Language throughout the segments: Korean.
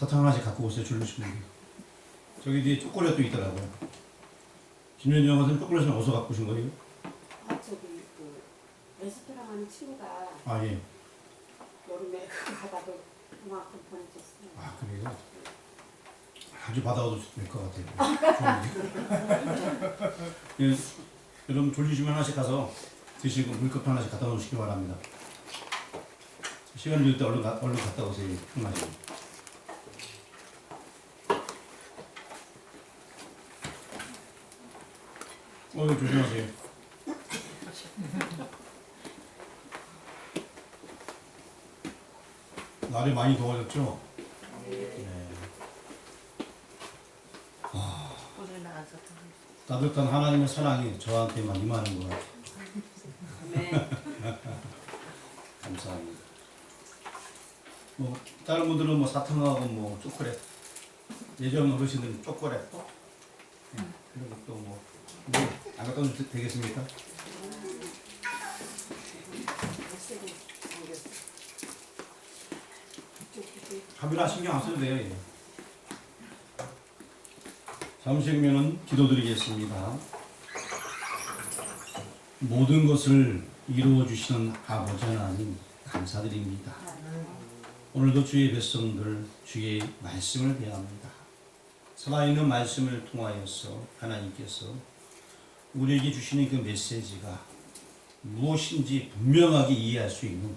사탕 하나씩 갖고 오세요. 줄르시면 돼요. 저기 뒤에 초콜릿도 있더라고요. 김현정 선생님 초콜릿은 어디서 갖고 오신 거예요? 저기 그 레스토랑 하는 친구가 아 예. 여름에 그거 받아도 그만큼 보내줬어요. 아 그래요? 아주 받아도 될 것 같아요. 예, 여러분 졸리시면 하나씩 가서 드시고 물컵 하나씩 갖다 놓으시기 바랍니다. 시간 될 때 얼른 갔다 오세요. 편하게. 조심하세요. 날이 많이 더워졌죠? 네. 오늘 나가서 따뜻한 하나님의 사랑이 저한테만 임하는 것 같아요. 네. 감사합니다. 뭐 다른 분들은 뭐 사탕하고 뭐 초콜릿, 예전 어르신들은 초콜릿, 그리고 또뭐 안 갖다 주셔도 되겠습니까? 카메라 신경 안 써도 돼요. 예. 잠시 후면은 기도드리겠습니다. 모든 것을 이루어 주시는 아버지 하나님 감사드립니다. 오늘도 주의 백성들 주의 말씀을 배웁니다. 살아있는 말씀을 통하여서 하나님께서 우리에게 주시는 그 메시지가 무엇인지 분명하게 이해할 수 있는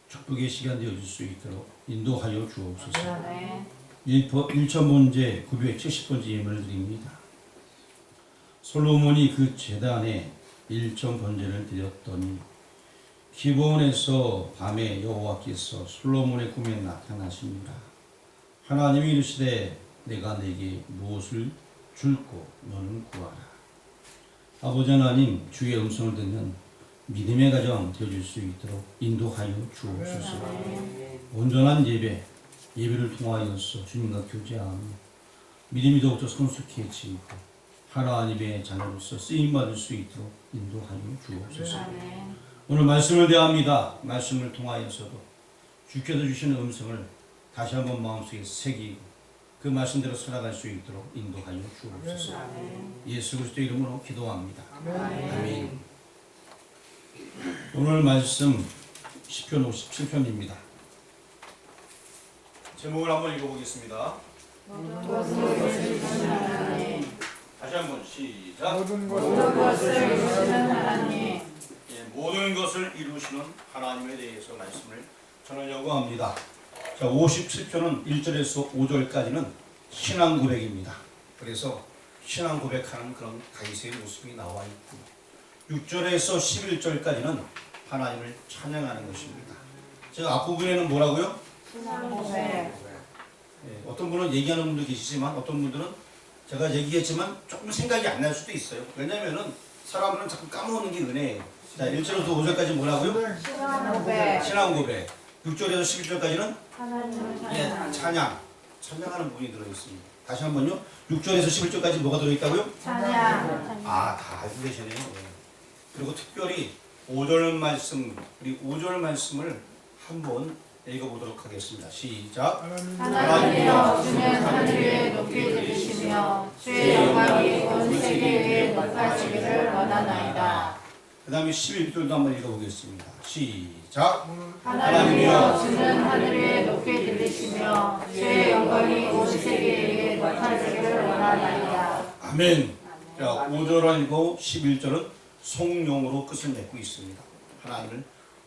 축복의 시간 되어줄 수 있도록 인도하여 주옵소서. 1천번째 970번째 예물을 드립니다. 솔로몬이 그 제단에 1천번제를 드렸더니 기브온에서 밤에 여호와께서 솔로몬의 꿈에 나타나십니다. 하나님이 이르시되 내가 내게 무엇을 줄고 너는 구하라. 아버지 하나님 주의 음성을 듣는 믿음의 가정 되어줄 수 있도록 인도하여 주옵소서. 온전한 예배를 통하여서 주님과 교제하며 믿음이 더욱더 성숙해지고 하나님의 자녀로서 쓰임받을 수 있도록 인도하여 주옵소서. 오늘 말씀을 대합니다. 말씀을 통하여서도 주께서 주시는 음성을 다시 한번 마음속에 새기고 그 말씀대로 살아갈 수 있도록 인도하여 주옵소서. 예수 그리스도 이름으로 기도합니다. 아멘. 오늘 말씀 시편 57편입니다. 제목을 한번 읽어보겠습니다. 다시 한번 시작. 모든 것을 이루시는 하나님. 모든 것을 이루시는 하나님에 대해서 말씀을 전하려고 합니다. 자, 57편은 1절에서 5절까지는 신앙 고백입니다. 그래서 신앙 고백하는 그런 다윗의 모습이 나와 있고 6절에서 11절까지는 하나님을 찬양하는 것입니다. 제가 앞부분에는 뭐라고요? 신앙 고백. 어떤 분은 얘기하는 분도 계시지만 어떤 분들은 제가 얘기했지만 조금 생각이 안 날 수도 있어요. 왜냐면은 사람들은 자꾸 까먹는 게 은혜예요. 자, 1절부터 5절까지 뭐라고요? 신앙 고백. 신앙 고백. 6절에서 11절까지는 하나님을 찬양. 찬양하는 부분이 들어있습니다. 다시 한번요. 6절에서 11절까지 뭐가 들어있다고요? 찬양. 아, 다 알고 계시네요. 그리고 특별히 5절 말씀, 우리 5절 말씀을 한번 읽어보도록 하겠습니다. 시작. 하나님이여 주는 하늘 위에 높이 들으시며 주의 영광이 온 세계 위에 높아지기를 원하나이다. 그 다음에 11절도 한번 읽어보겠습니다. 시작. 하나님이여 주는 하늘 위에 높이 들으시며 주의 영광이 온 세계 위에 높아지기를 원하나이다. 아멘. 자, 5절이고 11절은 성령으로 끝을 맺고 있습니다. 하나님을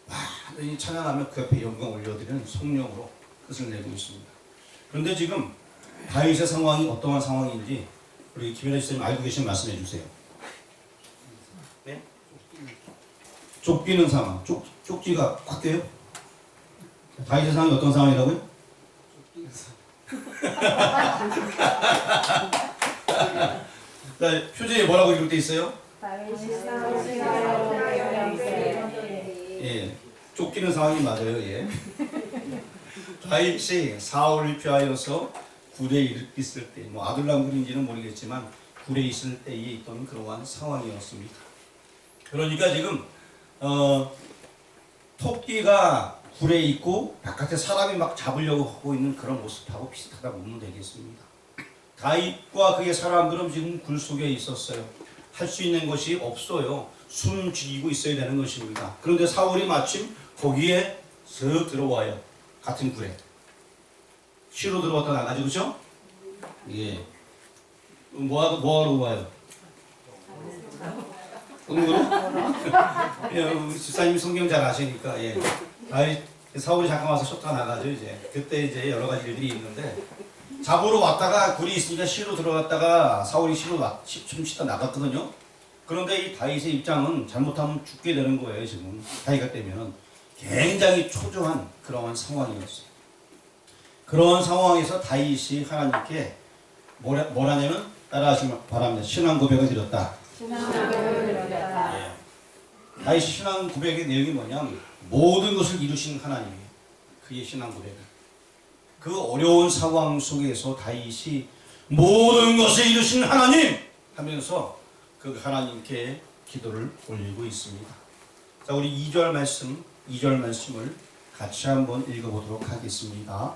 완전히 찬양하며 그 옆에 영광 올려드리는 성령으로 끝을 내고 있습니다. 그런데 지금 다윗의 상황이 어떠한 상황인지 우리 김현아 선생님 알고 계시면 말씀해 주세요. 네? 쫓기는 상황. 쪽지가 확 돼요? 다윗의 상황이 어떤 상황이라고요? 자, 표제에 뭐라고 기록되어 있어요? 예, 쫓기는 상황이 맞아요. 예. 다윗이 사울을 피하여서 굴에 있을 때, 뭐 아둘람굴인지는 모르겠지만 굴에 있을 때에 있던 그러한 상황이었습니다. 그러니까 지금 토끼가 굴에 있고 바깥에 사람이 막 잡으려고 하고 있는 그런 모습하고 비슷하다고 보면 되겠습니다. 다윗과 그의 사람들은 지금 굴 속에 있었어요. 할 수 있는 것이 없어요. 숨 죽이고 있어야 되는 것입니다. 그런데 사울이 마침 거기에 슥 들어와요. 같은 굴에. 쉬로 들어왔다 나가죠, 그렇죠? 예. 뭐하러 와요? 오늘으로? 예, 집사님이 성경 잘 아시니까, 예. 사울이 잠깐 와서 쉬었다 나가죠, 이제. 그때 이제 여러 가지 일들이 있는데, 잡으러 왔다가 굴이 있으니까 시로 들어갔다가 사울이 시로 좀 쉬다 나갔거든요. 그런데 이 다윗의 입장은 잘못하면 죽게 되는 거예요, 지금. 다윗가 때문에 굉장히 초조한 그러한 상황이었어요. 그런 상황에서 다윗이 하나님께 뭐라냐면 따라하시기 바랍니다. 신앙 고백을 드렸다. 예. 다윗이 신앙 고백의 내용이 뭐냐면 모든 것을 이루신 하나님이에요. 그의 신앙 고백은. 그 어려운 상황 속에서 다윗이 모든 것을 이루신 하나님 하면서 그 하나님께 기도를 올리고 있습니다. 자, 우리 2절 말씀을 같이 한번 읽어보도록 하겠습니다.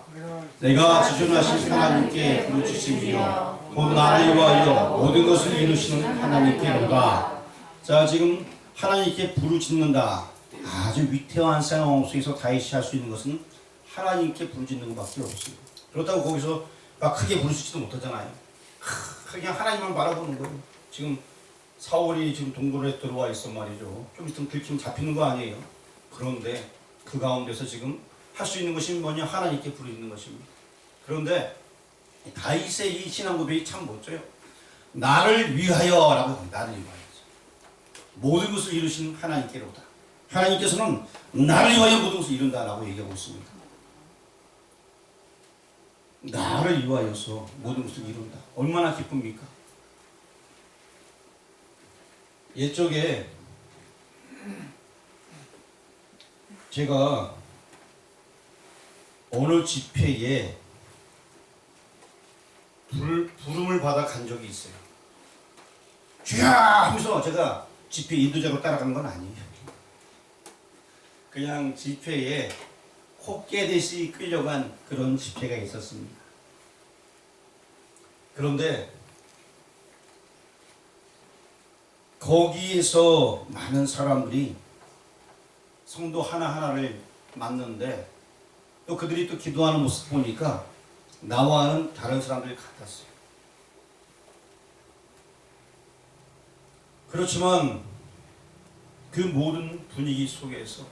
내가 지존하신 하나님께 부르짖으며 곧 나를 위하여 모든 것을 이루시는 하나님께로다. 자, 지금 하나님께 부르짖는다. 아주 위태한 상황 속에서 다윗이 할 수 있는 것은 하나님께 부르짖는 것밖에 없어요. 그렇다고 거기서 막 크게 부르짖지도 못하잖아요. 그냥 하나님만 바라보는 거예요. 지금 사울이 지금 동굴에 들어와 있어 말이죠. 좀 있으면 들키면 잡히는 거 아니에요. 그런데 그 가운데서 지금 할 수 있는 것이 뭐냐? 하나님께 부르짖는 것입니다. 그런데 다윗의 이 신앙 고백이 참 멋져요. 나를 위하여라고 합니다. 나를 위하여. 모든 것을 이루신 하나님께로다. 하나님께서는 나를 위하여 모든 것을 이룬다라고 얘기하고 있습니다. 나를 위하여서 모든 것을 이룬다. 얼마나 기쁩니까? 옛적에 제가 어느 집회에 부름을 받아 간 적이 있어요. 주야 하면서 제가 집회 인도자로 따라가는 건 아니에요. 그냥 집회에 콧깨듯이 끌려간 그런 집회가 있었습니다. 그런데 거기에서 많은 사람들이 성도 하나하나를 만났는데 또 그들이 또 기도하는 모습 보니까 나와는 다른 사람들이 같았어요. 그렇지만 그 모든 분위기 속에서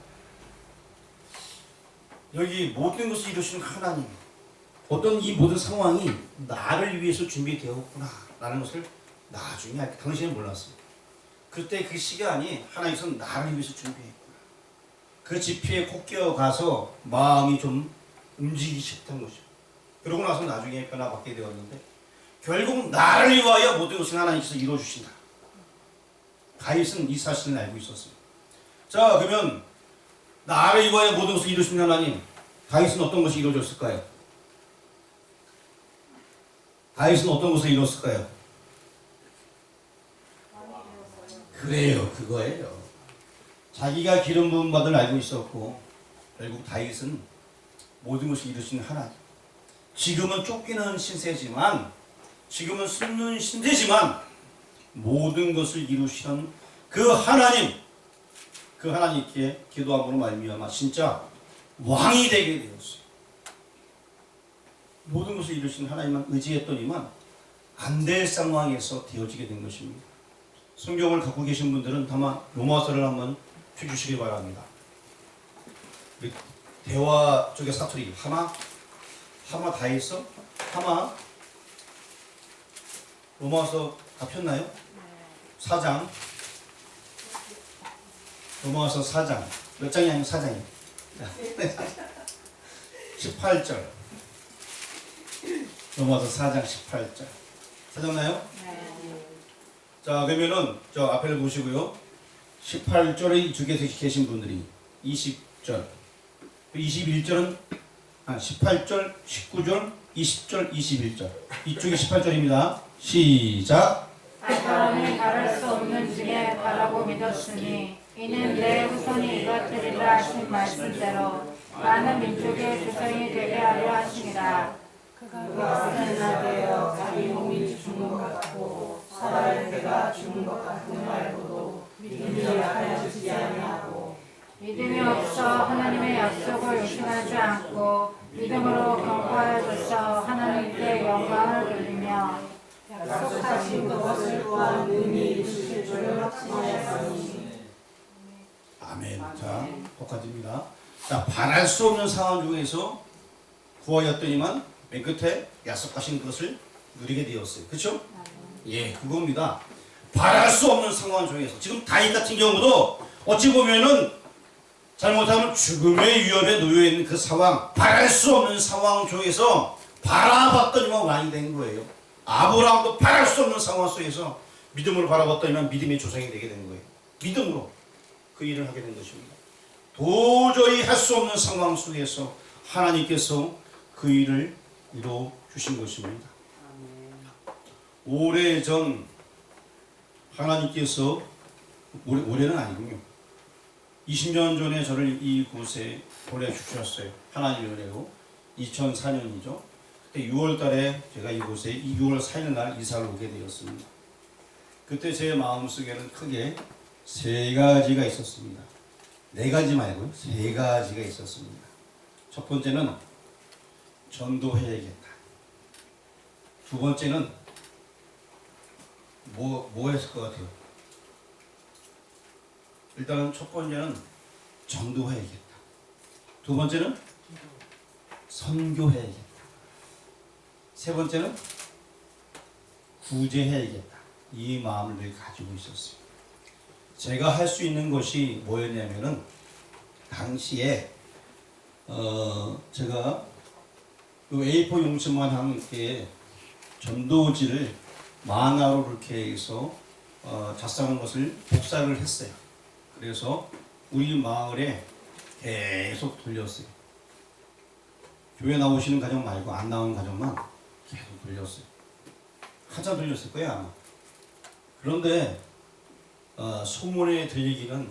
여기 모든 것을 이루시는 하나님, 어떤 이 모든 상황이 나를 위해서 준비되었구나 라는 것을 나중에 알게, 당신은 몰랐어요. 그때 그 시간이 하나님께서 나를 위해서 준비했구나. 그 집회에 꼭 끼어가서 마음이 좀 움직이기 시작한 거죠. 그러고 나서 나중에 변화받게 되었는데 결국 나를 위하여 모든 것을 하나님께서 이루어주신다. 다윗은 이 사실을 알고 있었어요. 자, 그러면 나를 위하여 모든 것을 이루신 하나님, 다윗은 어떤 것이 이루어졌을까요? 다윗은 어떤 것을 이뤘을까요? 그래요, 그거예요. 자기가 기름 부음 받을 알고 있었고 결국 다윗은 모든 것을 이루시는 하나님. 지금은 쫓기는 신세지만, 지금은 숨는 신세지만 모든 것을 이루시는 그 하나님, 그 하나님께 기도함으로 말미암아 진짜 왕이 되게 되었어요. 모든 것을 이루시는 하나님만 의지했더니만 안 될 상황에서 되어지게 된 것입니다. 성경을 갖고 계신 분들은 다만 로마서를 한번 펴주시기 바랍니다. 대화 쪽의 사투리 하마 다 했어? 하마 로마서 다 폈나요? 4장 로마서 4장 몇 장이 아니고 4장이에요. 18절 로마서 4장 18절 찾았나요? 자, 그러면은 저 앞에를 보시고요. 18절에 두 개 계신 분들이 20절, 21절은 18절, 19절, 20절, 21절. 이쪽이 18절입니다. 시작. 사람이 바랄 수 없는 중에 바라고 믿었으니 이는 내 후손이 이것들이라 하신 말씀대로 많은 민족의 조상이 되게 하려 하시니라. 그가 생나되어 자기 몸이 죽는 것 같고 살아야 그가 죽는 것 같은 말고도 믿음이 약하여지지 아니하고 믿음이 없어 하나님의 약속을 의심하지 않고 믿음으로 경고하여줘서 하나님께 영광을 돌리며 약속하신 것을 또한 능히 이루실 줄을 확신하였으니. 아멘. 자, 똑같습니다. 자, 바랄 수 없는 상황 중에서 구하였더니만 맨 끝에 약속하신 것을 누리게 되었어요. 그렇죠? 예, 그겁니다. 바랄 수 없는 상황 중에서 지금 다윗 같은 경우도 어찌 보면은 잘못하면 죽음의 위협에 놓여 있는 그 상황, 바랄 수 없는 상황 중에서 바라봤더니만 왕이 된 거예요. 아브라함도 바랄 수 없는 상황 속에서 믿음으로 바라봤더니만 믿음의 조상이 되게 된 거예요. 믿음으로 그 일을 하게 된 것입니다. 도저히 할 수 없는 상황 속에서 하나님께서 그 일을 이루어 주신 것입니다. 오래전 하나님께서 올해는 아니군요. 20년 전에 저를 이곳에 보내주셨어요. 하나님의 은혜로 2004년이죠. 그때 6월 달에 제가 이곳에 6월 4일 날 이사를 오게 되었습니다. 그때 제 마음속에는 크게 세 가지가 있었습니다. 네 가지 말고요. 세 가지가 있었습니다. 첫 번째는 전도해야겠다. 두 번째는 뭐 했을 것 같아요? 일단은 첫 번째는 전도해야겠다. 두 번째는 선교해야겠다. 세 번째는 구제해야겠다. 이 마음을 늘 가지고 있었어요. 제가 할 수 있는 것이 뭐였냐면은 당시에 제가 A4 용지만 함께 전도지를 만화로 이렇게 해서 작성한 것을 복사를 했어요. 그래서 우리 마을에 계속 돌렸어요. 교회 나오시는 가정 말고 안 나오는 가정만 계속 돌렸어요. 한참 돌렸을 거예요 아마. 그런데 소문에 들리기는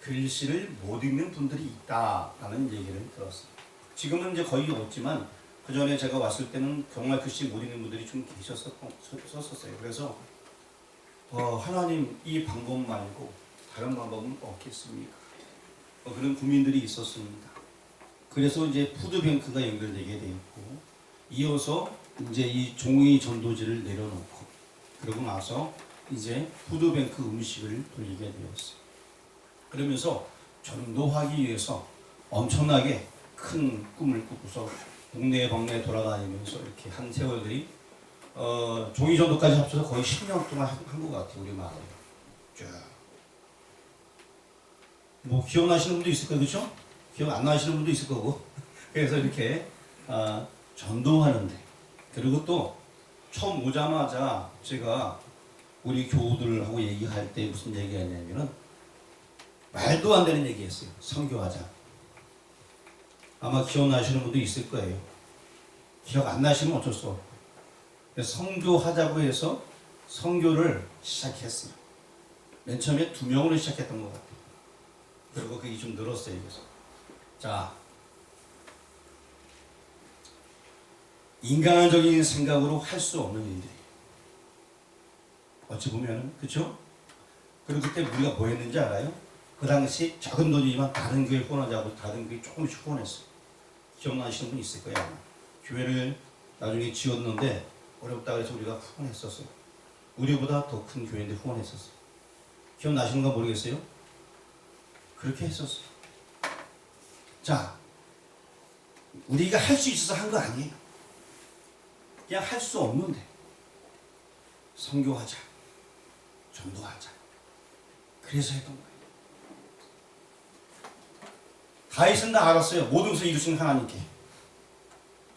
글씨를 못 읽는 분들이 있다라는 얘기를 들었어요. 지금은 이제 거의 없지만 그 전에 제가 왔을 때는 정말 글씨 못 읽는 분들이 좀 계셨었어요. 그래서 하나님 이 방법 말고 다른 방법은 없겠습니까? 그런 국민들이 있었습니다. 그래서 이제 푸드뱅크가 연결되게 되었고 이어서 이제 이 종이 전도지를 내려놓고 그러고 나서 이제 푸드뱅크 음식을 돌리게 되었어요. 그러면서 전도하기 위해서 엄청나게 큰 꿈을 꾸고서 동네 방네 돌아다니면서 이렇게 한 세월들이 종이 전도까지 합쳐서 거의 10년 동안 한 것 같아요. 우리 마을에. 뭐 기억나시는 분도 있을 거예요. 그렇죠? 기억 안 나시는 분도 있을 거고. 그래서 이렇게 전도하는데 그리고 또 처음 오자마자 제가 우리 교우들하고 얘기할 때 무슨 얘기했냐면은 말도 안 되는 얘기했어요. 선교하자. 아마 기억나시는 분도 있을 거예요. 기억 안 나시면 어쩔 수 없고. 그래서 선교하자고 해서 선교를 시작했어요. 맨 처음에 2명으로 시작했던 것 같아요. 그리고 그게 좀 늘었어요. 그래서 자, 인간적인 생각으로 할 수 없는 일들이 어찌 보면은 그렇죠? 그리고 그때 우리가 뭐 했는지 알아요? 그 당시 작은 돈이지만 다른 교회 후원하자고 다른 교회 조금씩 후원했어요. 기억나시는 분 있을 거예요. 아마. 교회를 나중에 지었는데 어렵다 그래서 우리가 후원했었어요. 우리보다 더 큰 교회인데 후원했었어요. 기억나시는 거 모르겠어요? 그렇게 했었어요. 자, 우리가 할 수 있어서 한 거 아니에요. 그냥 할 수 없는데 선교하자, 전도하자. 그래서 했던 거예요. 다윗은 다 알았어요. 모든 것을 이루신 하나님께.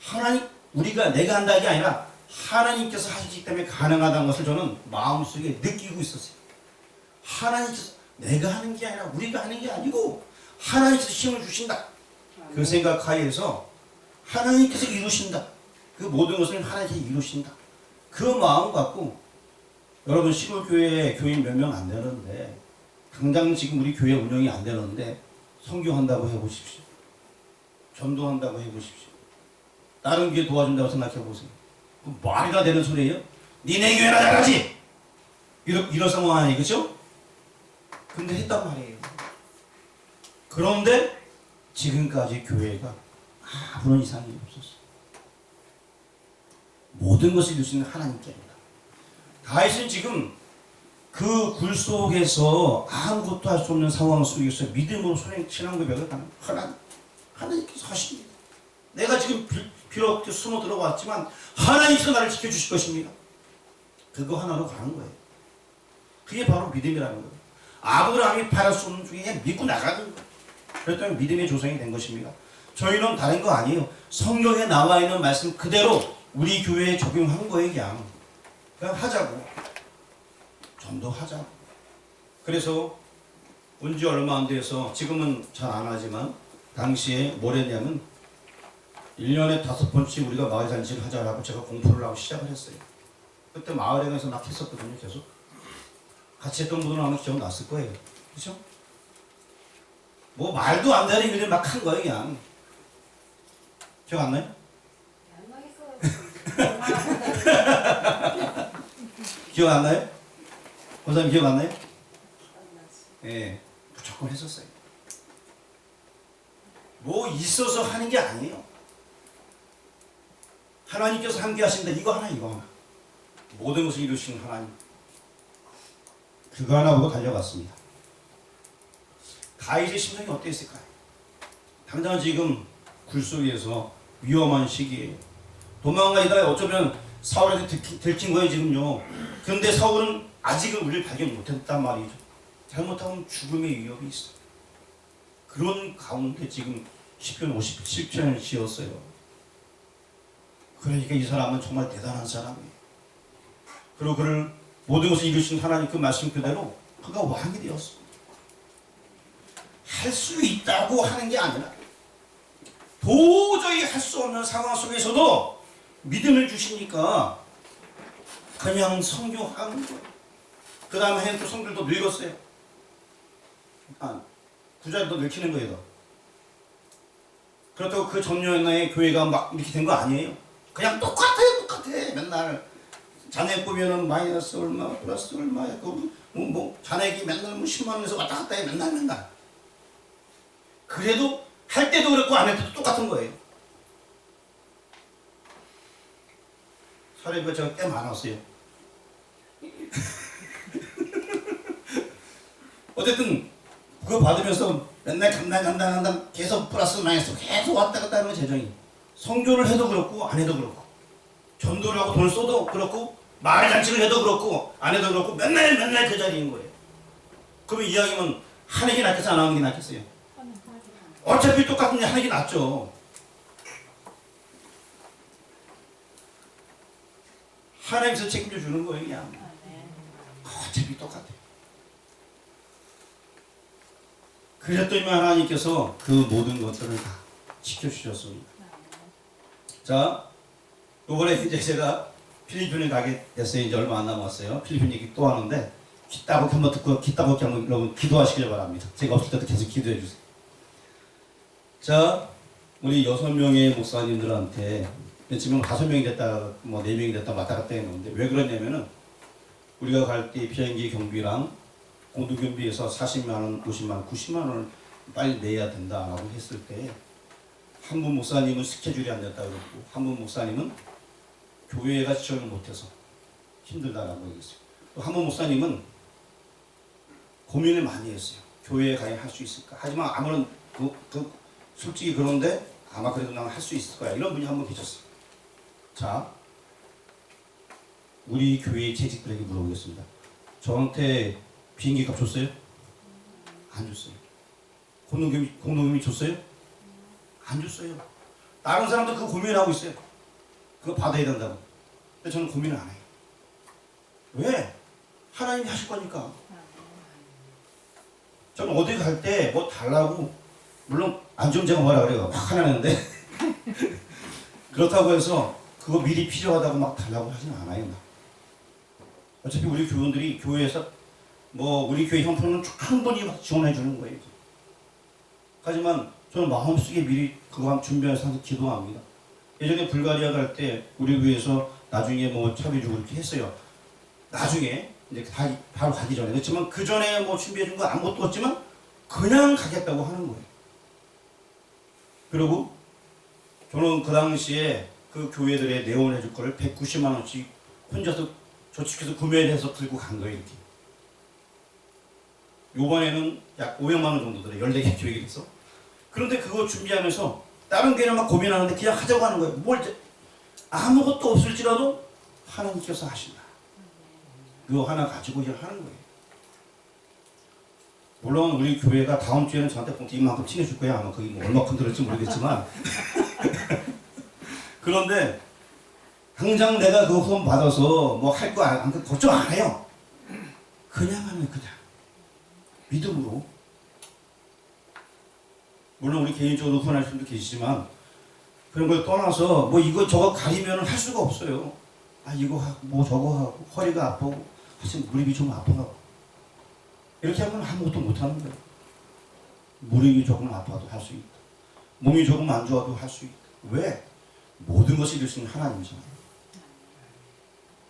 하나님, 내가 한다는 게 아니라 하나님께서 하시기 때문에 가능하다는 것을 저는 마음속에 느끼고 있었어요. 하나님께서 내가 하는 게 아니라 우리가 하는 게 아니고 하나님께서 힘을 주신다. 그 생각하에서 하나님께서 이루신다. 그 모든 것을 하나님께서 이루신다. 그 마음 갖고 여러분 시골교회 교인 몇 명 안 되는데 당장 지금 우리 교회 운영이 안 되는데 선교한다고 해보십시오. 전도한다고 해보십시오. 다른 교회 도와준다고 생각해보세요. 그 말이 다 되는 소리예요? 니네 교회나 잘하지? 이런 상황 아니에요, 그죠? 근데 했단 말이에요. 그런데 지금까지 교회가 아무런 이상이 없었어요. 모든 것을 이룰 수 있는 하나님께입니다. 다윗은 지금 그 굴 속에서 아무것도 할 수 없는 상황 속에서 믿음으로 신앙 고백을 하는 하나님께서 하십니다. 내가 지금 비록 숨어 들어왔지만 하나님께서 나를 지켜주실 것입니다. 그거 하나로 가는 거예요. 그게 바로 믿음이라는 거예요. 아브라함이 바랄 수 없는 중에 믿고 나가는 거예요. 그랬더니 믿음의 조상이 된 것입니다. 저희는 다른 거 아니에요. 성경에 나와 있는 말씀 그대로 우리 교회에 적용한 거예요. 그냥 하자고. 전도하자고. 그래서 온 지 얼마 안 돼서 지금은 잘 안 하지만 당시에 뭘 했냐면 1년에 5번씩 우리가 마을 잔치를 하자라고 제가 공포를 하고 시작을 했어요. 그때 마을에 가서 막 했었거든요. 계속. 같이 했던 분들은 아마 기억났을 거예요. 그렇죠? 뭐 말도 안 되는 일을 막 한 거예요. 그냥. 기억 안 나요? 기억 안 나요? 권사님 기억 안 나요? 예, 무조건 했었어요. 뭐 있어서 하는 게 아니에요. 하나님께서 함께 하신다. 이거 하나 이거 하나. 모든 것을 이루시는 하나님. 그거 하나 보고 달려갔습니다. 다윗의 심정이 어땠을까요? 당장 지금 굴 속에서 위험한 시기에 도망가다가 어쩌면 사울한테 들킨 거예요 지금요. 그런데 사울은 아직은 우리를 발견 못했단 말이죠. 잘못하면 죽음의 위협이 있어요. 그런 가운데 지금 시편 57편을 지었어요. 그러니까 이 사람은 정말 대단한 사람이에요. 그리고 그를 모든 것을 이루신 하나님 그 말씀 그대로 그가 왕이 되었습니다. 할 수 있다고 하는 게 아니라 도저히 할 수 없는 상황 속에서도 믿음을 주시니까 그냥 성교하는 거예요. 그 다음에 해는 또 성들도 늙었어요. 구자도 늙히는 거예요. 그렇다고 그 전년에 교회가 막 이렇게 된 거 아니에요. 그냥 똑같아요. 맨날 자네 보면은 마이너스 얼마 플러스 얼마 뭐 자네기 맨날 뭐 10만 원에서 왔다 갔다 해 맨날. 그래도 할 때도 그렇고 안 할 때도 똑같은 거예요. 사례가 제가 꽤 많았어요. 어쨌든 그거 받으면서 맨날 간당 계속 플러스 마이너스 계속 왔다 갔다 하는 재정이 성교를 해도 그렇고 안 해도 그렇고 전도를 하고 돈을 써도 그렇고 마을 잔치를 해도 그렇고 안 해도 그렇고 맨날 그 자리인 거예요. 그러면 이야기면 하는 게 낫겠어 안 하는 게 낫겠어요? 어차피 똑같은 일 하는 게 낫죠. 하나님께서 책임져 주는 거예요. 그냥 어차피 똑같아요. 그랬더니만 하나님께서 그 모든 것들을 다 지켜주셨습니다. 자, 이번에 이제 제가 필리핀에 가게 됐어요. 이제 얼마 안 남았어요. 필리핀 얘기 또 하는데 기따벅 한번 듣고 기따벅 한번 여러분 기도하시길 바랍니다. 제가 없을 때도 계속 기도해 주세요. 자, 우리 6명의 목사님들한테 지금 5명이 됐다, 뭐 4명이 됐다 왔다 갔다 했는데 왜 그러냐면은 우리가 갈 때 비행기 경비랑 공동경비에서 40만 원, 50만 원, 90만 원을 빨리 내야 된다라고 했을 때 한 분 목사님은 스케줄이 안 됐다 그랬고 한 분 목사님은 교회가 지원을 못해서 힘들다라고 얘기했어요. 또 한 분 목사님은 고민을 많이 했어요. 교회에 가야 할 수 있을까? 하지만 아무런 솔직히 그런데 아마 그래도 난 할 수 있을 거야. 이런 분이 한 분 계셨어요. 자, 우리 교회 재직들에게 물어보겠습니다. 저한테 비행기 값 줬어요? 안 줬어요. 공동금이 줬어요? 안 줬어요. 다른 사람도 그 고민을 하고 있어요. 그거 받아야 된다고. 근데 저는 고민을 안 해요. 왜? 하나님이 하실 거니까. 저는 어디 갈 때 뭐 달라고 물론 안 주면 제가 뭐라 그래요. 막 화나는데 그렇다고 해서 그거 미리 필요하다고 막 달라고 하지는 않아요. 어차피 우리 교원들이 교회에서 뭐 우리 교회 형편은 충분히 막 지원해 주는 거예요. 하지만 저는 마음속에 미리 그거 한번 준비해서 항상 기도합니다. 예전에 불가리아 갈 때 우리 교회에서 나중에 뭐 차비주고 이렇게 했어요. 나중에 이제 바로 가기 전에. 그렇지만 그 전에 뭐 준비해 준 거 아무것도 없지만 그냥 가겠다고 하는 거예요. 그리고 저는 그 당시에 그 교회들에 내원해 줄 거를 190만 원씩 혼자서 저축해서 구매해서 들고 간 거예요. 이렇게. 요번에는 약 500만 원 정도 들어요. 14개 교회에 있어. 그런데 그거 준비하면서 다른 교회는 막 고민하는데 그냥 하자고 하는 거예요. 뭘 아무것도 없을지라도 하나님께서 하신다. 그거 하나 가지고 일을 하는 거예요. 물론 우리 교회가 다음 주에는 저한테 봉투 이만큼 친해줄 거야. 아마 그게 뭐 얼마큼 들을지 모르겠지만 그런데 당장 내가 그거 후원 받아서 뭐 할 거 안 걱정 안 해요. 그냥 하면 그냥 믿음으로. 물론 우리 개인적으로 후원하실 분도 계시지만 그런 걸 떠나서 뭐 이거 저거 가리면 할 수가 없어요. 아 이거 하고 뭐 저거 하고 허리가 아프고 사실 무릎이 좀 아파가고 이렇게 하면 아무것도 못하는 거예요. 무릎이 조금 아파도 할 수 있다. 몸이 조금 안 좋아도 할 수 있다. 왜? 모든 것을 이루시는 하나님이잖아요.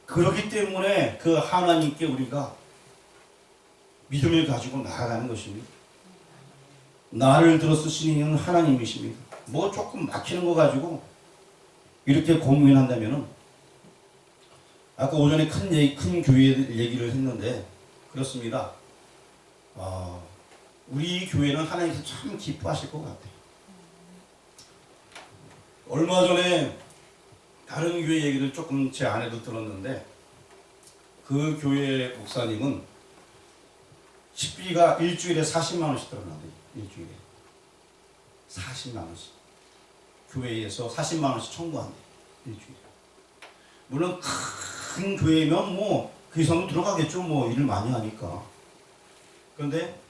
그렇기 때문에 그 하나님께 우리가 믿음을 가지고 나아가는 것입니다. 나를 들어 쓰시는 이는 하나님이십니다. 뭐 조금 막히는 거 가지고 이렇게 고민한다면은 아까 오전에 큰 교회 얘기를 했는데 그렇습니다. 우리 교회는 하나님께서 참 기뻐하실 것 같아요. 얼마 전에 다른 교회 얘기를 조금 제 아내도 들었는데 그 교회 목사님은 식비가 일주일에 40만 원씩 들어간대요. 일주일에 40만 원씩 교회에서 40만 원씩 청구한대. 일주일에. 물론 큰 교회면 뭐 그 이상도 들어가겠죠. 뭐 일을 많이 하니까. 그런데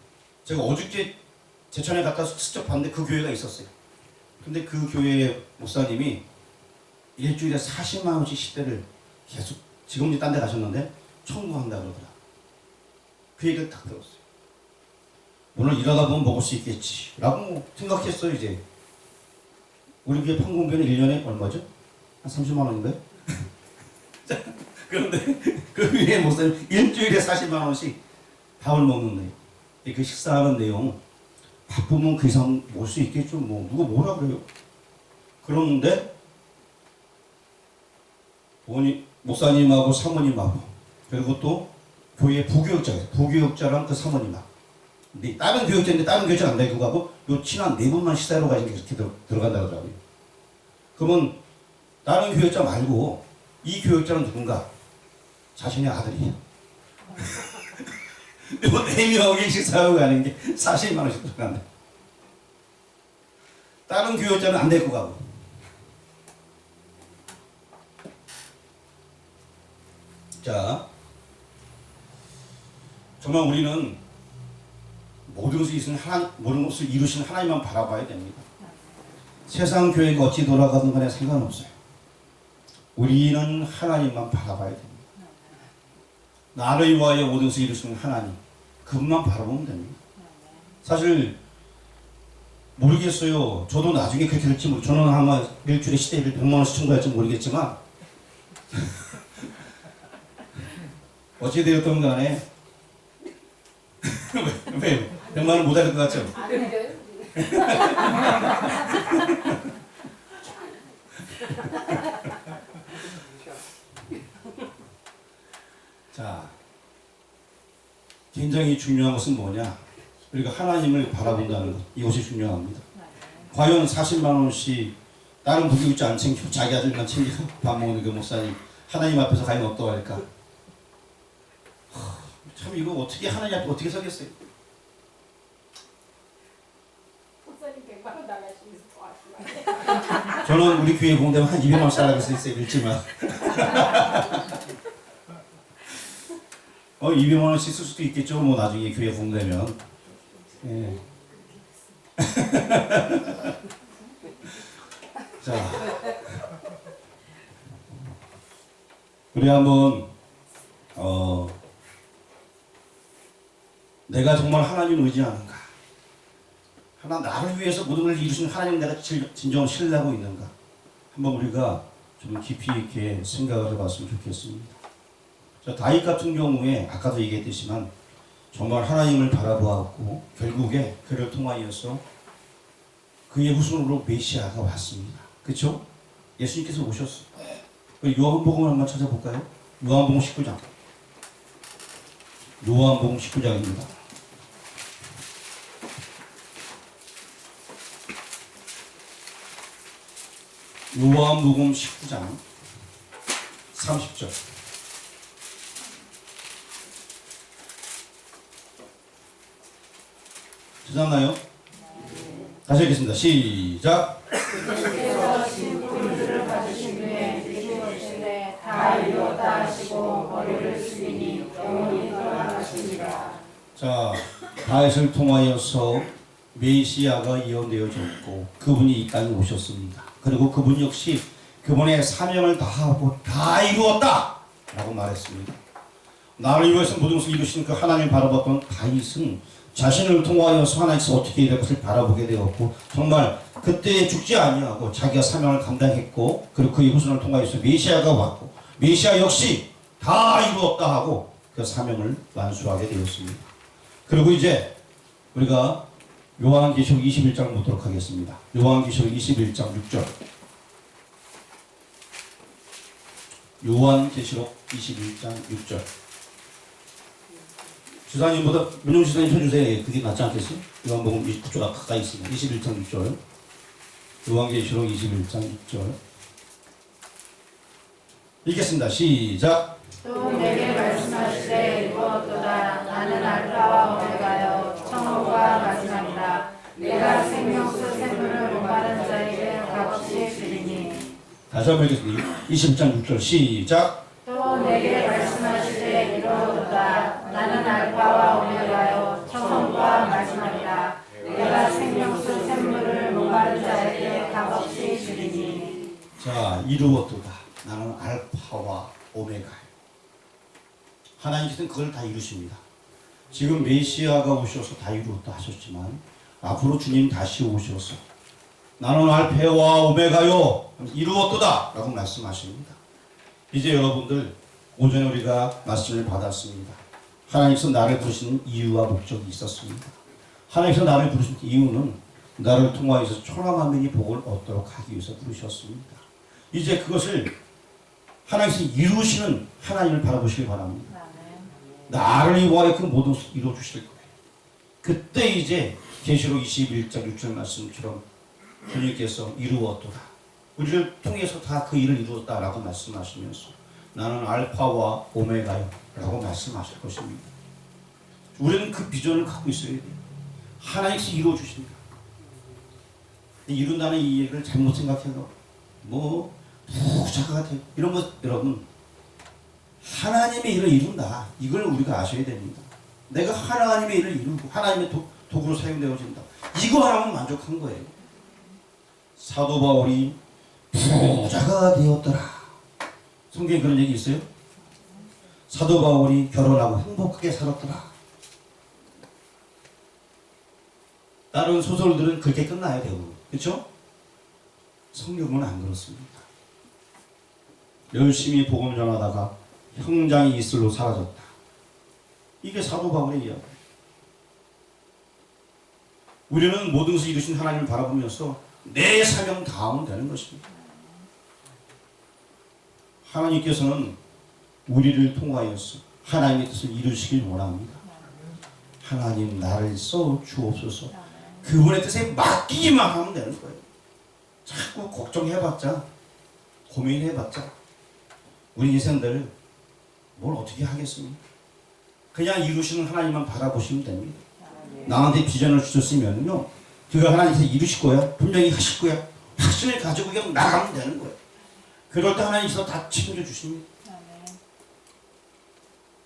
제가 어저께 제천에 갔다 직접 봤는데 그 교회가 있었어요. 근데 그 교회 목사님이 일주일에 40만 원씩 시대를 계속 지금 이제 딴 데 가셨는데 청구한다 그러더라. 그 얘기를 딱 들었어요. 물론 일하다 보면 먹을 수 있겠지 라고 생각했어요. 이제 우리 교회 판공비는 1년에 얼마죠? 한 30만 원인가요? 그런데 그 교회 목사님 일주일에 40만 원씩 밥을 먹는데 그 식사하는 내용 바쁘면 그 이상 올 수 있겠죠. 뭐 누가 뭐라 그래요. 그런데 목사님하고 사모님하고 그리고 또 교회 부교육자랑 그 사모님하고 근데 다른 교육자인데 다른 교육자 안 되고 가고 요 친한 네 분만 시사로 가지고 이렇게 들어간다고 하더라고요. 그러면 다른 교육자 말고 이 교육자는 누군가? 자신의 아들이에요. 요 4명이 식사하고 가는 게 40만 원씩 들어간다. 다른 교육자는 안 데리고 가고. 자, 정말 우리는 모든 것을 이루시는 하나님만 바라봐야 됩니다. 세상 교회가 어찌 돌아가든 간에 상관없어요. 우리는 하나님만 바라봐야 됩니다. 나를 위하여 모든 것을 이루시는 하나님, 그분만 바라보면 됩니다. 사실 모르겠어요. 저도 나중에 그렇게 될지 모르겠어요. 저는 아마 일주일에 시대를 100만 원씩 청구할지 모르겠지만 어찌 되었든 간에 왜 100만 원 못 할 것 같죠? 자, 굉장히 중요한 것은 뭐냐? 우리가 하나님을 바라본다는 것, 이것이 중요합니다. 과연 40만 원씩 다른 부교육자 안 챙기고 자기 아들만 챙기고 밥 먹는 그 목사님 하나님 앞에서 과연 어떠할까? 참 이거 어떻게 하나님 앞에 어떻게 서겠어요? 목사님 100만 원 나가시면서 더 하시면 저는 우리 교회 공대면 한 200만 원씩 나갈 수 있어요. 일지만 200만 원씩 쓸 수도 있겠죠. 뭐 나중에 교회 공대면. 예. 자, 우리 한번 내가 정말 하나님을 의지하는가? 하나 나를 위해서 모든 걸 이루신 하나님 내가 진정으로 신뢰하고 있는가? 한번 우리가 좀 깊이 있게 생각을 해봤으면 좋겠습니다. 자, 다윗 같은 경우에 아까도 얘기했듯이만 정말 하나님을 바라보았고 결국에 그를 통하여서 그의 후손으로 메시아가 왔습니다. 그렇죠? 예수님께서 오셨어요. 요한복음을 한번 찾아볼까요? 요한복음 19장. 요한복음 19장입니다. 요한복음 19장 30절. 찾았나요? 다시 읽겠습니다. 시작. 주께서 진품들을 받으신 후에 이르시되 다 이루었다 하시고 머리를 숙이니 영혼이 떠나가시니라. 자, 다윗을 통하여서 메시아가 예언되어졌고 그분이 이 땅에 오셨습니다. 그리고 그분 역시 그분의 사명을 다하고 다 이루었다 라고 말했습니다. 나를 위해서 모든 것을 이루신 그 하나님을 바라봤던 다윗은 자신을 통하여서 하나님께서 어떻게 이럴 것을 바라보게 되었고 정말 그때 죽지 아니하고 자기가 사명을 감당했고 그리고 그의 후손을 통하여서 메시아가 왔고 메시아 역시 다 이루었다 하고 그 사명을 완수하게 되었습니다. 그리고 이제 우리가 요한계시록 21장 보도록 하겠습니다. 요한계시록 21장 6절. 요한계시록 21장 6절. 주사님보다 민용 주사님 쳐주세요. 그게 낫지 않겠어요? 요한복음 29절 가까이 있습니다. 21장 6절. 요한계시록 21장 6절. 읽겠습니다. 시작. 또 내게 말씀하시되 이루었도다. 나는 알파와 오메가여 처음과 마지막이라. 내가 생명수 샘물을 목마른 자에게 값없이 주리니. 다시 한번 읽겠습니다. 21장 6절 시작. 또 내게 말씀하시되 이루었도다. 나는 알파와 오메가여 처음과 마지막이라. 내가 생명수 샘물을 목마른 자에게 값없이 주리니. 자, 이루었도다. 나는 알파와 오메가예요. 하나님께서는 그걸 다 이루십니다. 지금 메시아가 오셔서 다 이루었다 하셨지만 앞으로 주님 다시 오셔서 나는 알파와 오메가요 이루었도다 라고 말씀하십니다. 이제 여러분들 오전에 우리가 말씀을 받았습니다. 하나님께서 나를 부르신 이유와 목적이 있었습니다. 하나님께서 나를 부르신 이유는 나를 통하여서 천하만민이 복을 얻도록 하기 위해서 부르셨습니다. 이제 그것을 하나님께서 이루시는 하나님을 바라보시기 바랍니다. 나를 위하여 그 모든 것을 이루어주실 거예요. 그때 이제 계시록 21장 6절 말씀처럼 주님께서 이루었도다. 우리를 통해서 다 그 일을 이루었다라고 말씀하시면서 나는 알파와 오메가요 라고 말씀하실 것입니다. 우리는 그 비전을 갖고 있어야 돼요. 하나님께서 이루어주십니다. 이룬다는 이 얘기를 잘못 생각해서 부자가 돼 이런 것 여러분 하나님의 일을 이룬다. 이걸 우리가 아셔야 됩니다. 내가 하나님의 일을 이루고 하나님의 도구로 사용되어진다. 이거 하나면 만족한 거예요. 사도 바울이 부자가 되었더라. 성경에 그런 얘기 있어요? 사도 바울이 결혼하고 행복하게 살았더라. 다른 소설들은 그렇게 끝나야 되고, 그렇죠? 성경은 안 그렇습니다. 열심히 복음 전하다가 형장이 이슬로 사라졌다. 이게 사도 바울의 이야기. 우리는 모든 것을 이루신 하나님을 바라보면서 내 사명 다하면 되는 것입니다. 하나님께서는 우리를 통하여서 하나님의 뜻을 이루시길 원합니다. 하나님 나를 써 주옵소서. 그분의 뜻에 맡기기만 하면 되는 거예요. 자꾸 걱정해봤자 고민해봤자 우리 인생들 뭘 어떻게 하겠습니까? 그냥 이루시는 하나님만 바라보시면 됩니다. 나한테 비전을 주셨으면요 그가 하나님께서 이루실 거야. 분명히 하실 거야. 확신을 가지고 그냥 나가면 되는 거예요. 그럴 때 하나님께서 다 챙겨주십니다.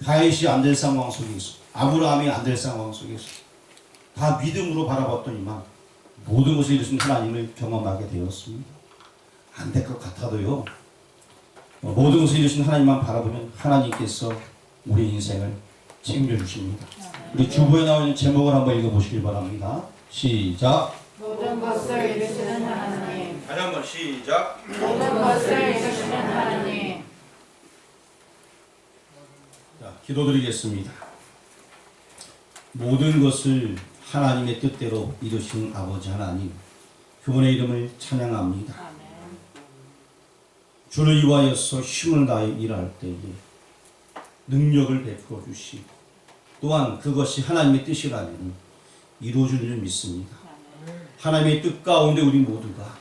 다윗이 안 될 상황 속에서 아브라함이 안 될 상황 속에서 다 믿음으로 바라봤더니만 모든 것을 이루신 하나님을 경험하게 되었습니다. 안 될 것 같아도요 모든 것을 이루신 하나님만 바라보면 하나님께서 우리 인생을 챙겨주십니다. 우리 주부에 나와 있는 제목을 한번 읽어보시길 바랍니다. 시작. 모든 것을 이루시는 하나님, 다시 한번 시작. 모든 것을 이루시는 하나님. 자, 기도드리겠습니다. 모든 것을 하나님의 뜻대로 이루시는 아버지 하나님, 그분의 이름을 찬양합니다. 주를 위하여서 힘을 다해 일할 때에 능력을 베풀어 주시고 또한 그것이 하나님의 뜻이라면 이루어질 줄 믿습니다. 하나님의 뜻 가운데 우리 모두가